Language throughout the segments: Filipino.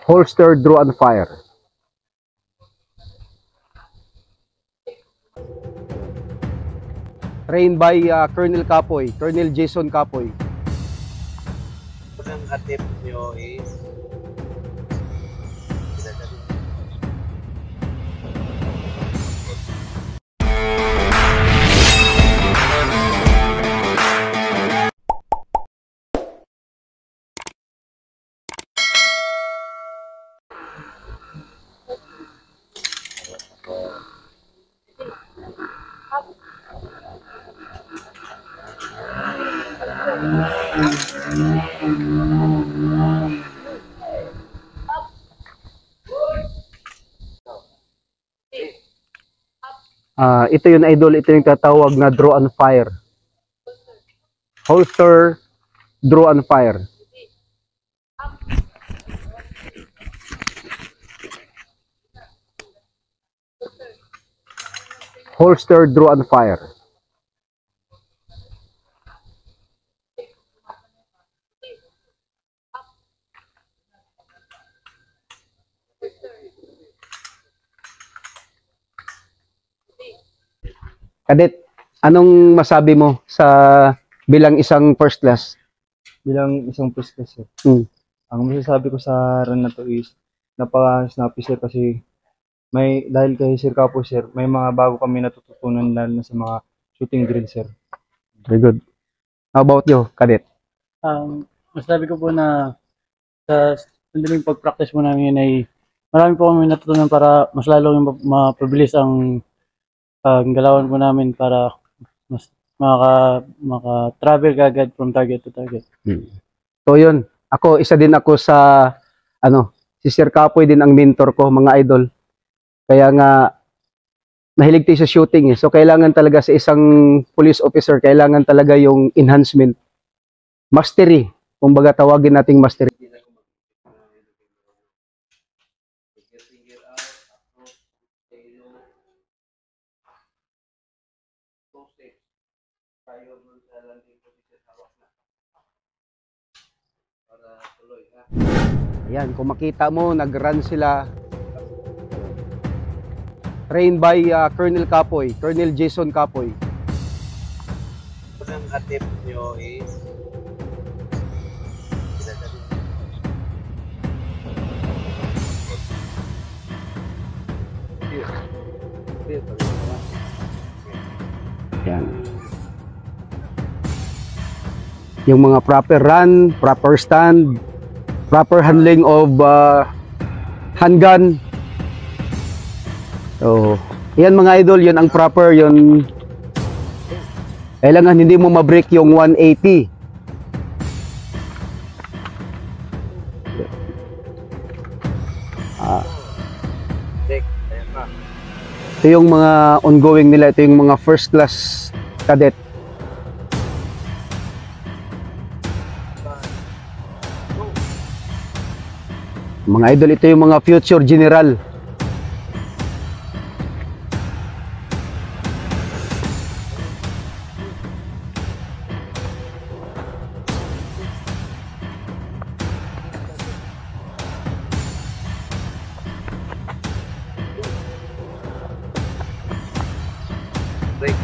Holster, draw and fire. Trained by Colonel Capoy, Colonel Jason Capoy. Ang attempt nyo is ito yun idol, ito yung tatawag na draw and fire. Holster, draw and fire. Holster, draw and fire. Cadet, anong masabi mo sa bilang isang first class? Bilang isang first class, sir. Ang masasabi ko sa run na to is napaka-snappy, sir, kasi dahil kay Sir Capoy, sir, may mga bago kami natututunan lalo na sa mga shooting drill, sir. Very good. How about you, Cadet? Masasabi ko po na sa sandaling pag-practice mo namin ay marami po kami natutunan para mas lalong mapabilis ang galawan po namin para mas maka-travel agad from target to target. So yun, isa din ako sa si Sir Capoy din ang mentor ko, mga idol. Kaya nga mahilig tayo sa shooting eh. So kailangan talaga sa isang police officer, kailangan talaga yung enhancement, mastery. Kumbaga tawagin nating mastery. Ayan, kung makita mo, nag-run sila. Trained by Colonel Capoy, Colonel Jason Capoy. ang attempt nyo is Yan. Yung mga proper run, proper stand, proper handling of handgun. So, yan mga idol, yun ang proper, yun. Kailangan hindi mo ma-break yung 180. Ito yung mga ongoing nila, ito yung mga first class cadet. Mga idol, ito yung mga future general. break.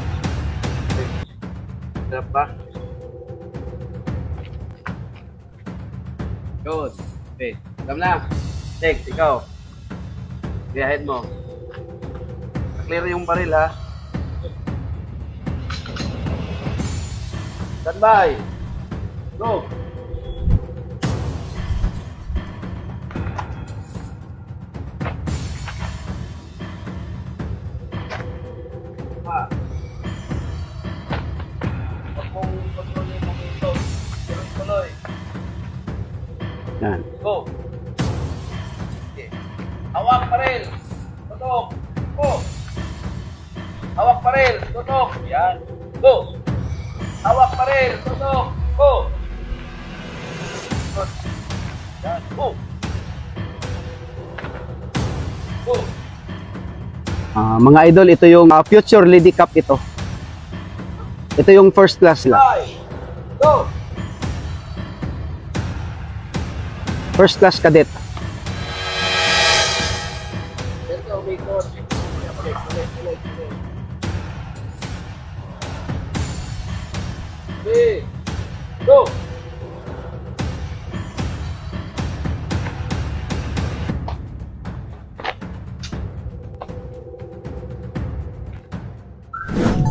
Drop ba? Good. Okay. Alam na. Next, ikaw. Ahead mo. Clear yung baril, ha? Stand by. Go. Yan. Go. Okay. Hawak baril. Tutok. Go. Hawak baril. Tutok. Yan. Go. Hawak baril. Tutok. Go. Good. Yan. Go. Go. Mga idol, ito yung future Lady Cup ito. Ito yung first class lang. Go. First class cadet.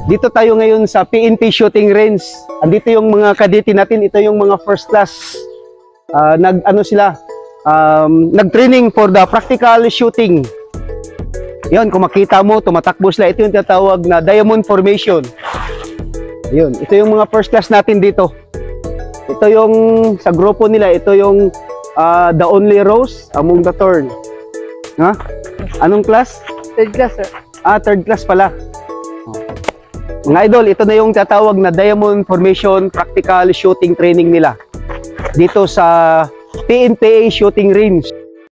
Dito tayo ngayon sa PNP Shooting Range. Andito yung mga kadete natin, ito yung mga first class. Nag-training for the practical shooting. Yun, kung makita mo, tumatakbo sila. Ito yung tinatawag na diamond formation. Yun, ito yung mga first class natin dito. Ito yung sa grupo nila, ito yung the only rose among the thorn. Ha? Anong class? Third class, sir. Third class pala. Mga idol, ito na yung tatawag na diamond formation practical shooting training nila dito sa PNPA Shooting Range.